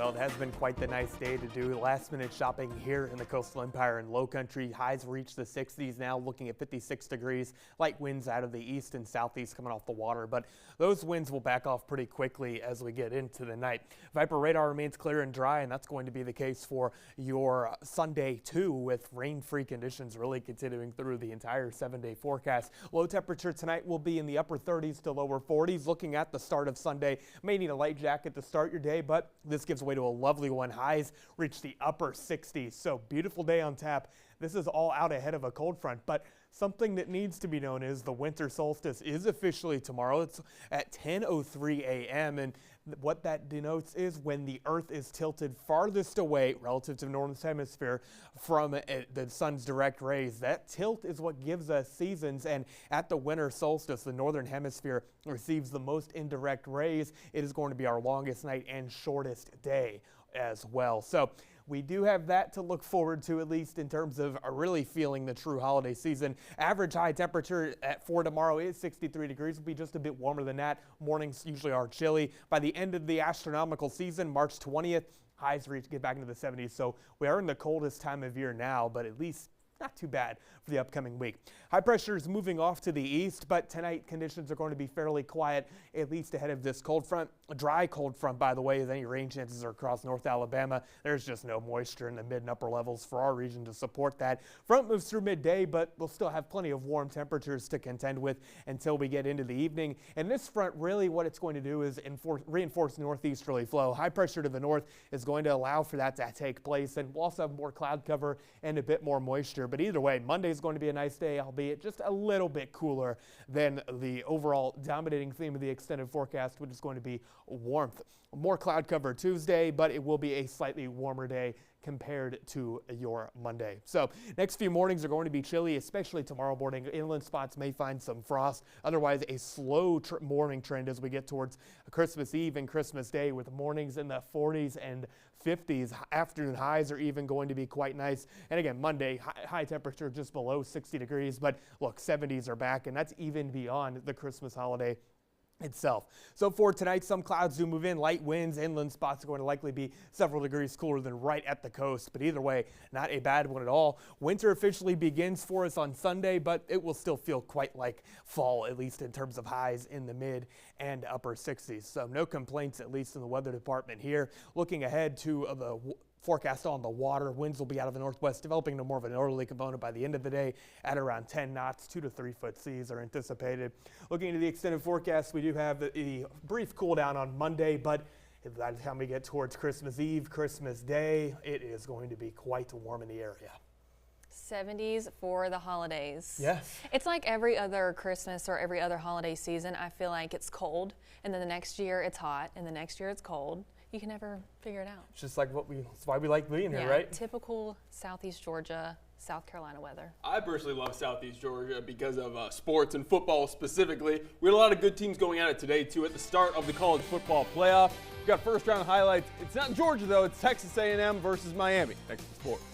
Well, it has been quite the nice day to do last-minute shopping here in the Coastal Empire and Low Country. Highs reach the 60s now, looking at 56 degrees. Light winds out of the east and southeast coming off the water, but those winds will back off pretty quickly as we get into the night. Viper radar remains clear and dry, and that's going to be the case for your Sunday too, with rain-free conditions really continuing through the entire 7-day forecast. Low temperature tonight will be in the upper 30s to lower 40s. Looking at the start of Sunday, may need a light jacket to start your day, but this gives way to a lovely one. Highs reach the upper 60s. So beautiful day on tap. This is all out ahead of a cold front, but something that needs to be known is the winter solstice is officially tomorrow. It's at 10:03 a.m. and what that denotes is when the Earth is tilted farthest away relative to the northern hemisphere from the sun's direct rays. That tilt is what gives us seasons, and at the winter solstice, the northern hemisphere receives the most indirect rays. It is going to be our longest night and shortest day as well. So we do have that to look forward to, at least in terms of really feeling the true holiday season. Average high temperature for tomorrow is 63 degrees. Will be just a bit warmer than that. Mornings usually are chilly. By the end of the astronomical season, March 20th, highs get back into the 70s. So we are in the coldest time of year now, but at least not too bad for the upcoming week. High pressure is moving off to the east, but tonight conditions are going to be fairly quiet, at least ahead of this cold front. A dry cold front, by the way, as any rain chances are across North Alabama. There's just no moisture in the mid and upper levels for our region to support that. Front moves through midday, but we'll still have plenty of warm temperatures to contend with until we get into the evening. And this front, really what it's going to do is reinforce northeasterly flow. High pressure to the north is going to allow for that to take place, and we'll also have more cloud cover and a bit more moisture. But either way, Monday is going to be a nice day, albeit just a little bit cooler than the overall dominating theme of the extended forecast, which is going to be warmth. More cloud cover Tuesday, but it will be a slightly warmer day compared to your Monday. So next few mornings are going to be chilly, especially tomorrow morning. Inland spots may find some frost. Otherwise, a slow morning trend as we get towards Christmas Eve and Christmas Day, with mornings in the 40s and 50s. Afternoon highs are even going to be quite nice. And again, Monday, high temperature just below 60 degrees. But look, 70s are back, and that's even beyond the Christmas holiday itself. So for tonight, some clouds do move in. Light winds, inland spots are going to likely be several degrees cooler than right at the coast. But either way, not a bad one at all. Winter officially begins for us on Sunday, but it will still feel quite like fall, at least in terms of highs in the mid and upper 60s. So no complaints, at least in the weather department here. Looking ahead to the forecast on the water, winds will be out of the northwest, developing into more of a northerly component by the end of the day at around 10 knots. 2 to 3 foot seas are anticipated. Looking into the extended forecast, we do have a brief cool down on Monday, but by the time we get towards Christmas Eve, Christmas Day, it is going to be quite warm in the area. 70s for the holidays. Yes. It's like every other Christmas or every other holiday season. I feel like it's cold, and then the next year it's hot, and the next year it's cold. You can never figure it out. It's just like it's why we like being here, right? Typical Southeast Georgia, South Carolina weather. I personally love Southeast Georgia because of sports and football specifically. We had a lot of good teams going at it today, too, at the start of the college football playoff. We've got first-round highlights. It's not Georgia, though. It's Texas A&M versus Miami. Next to sports.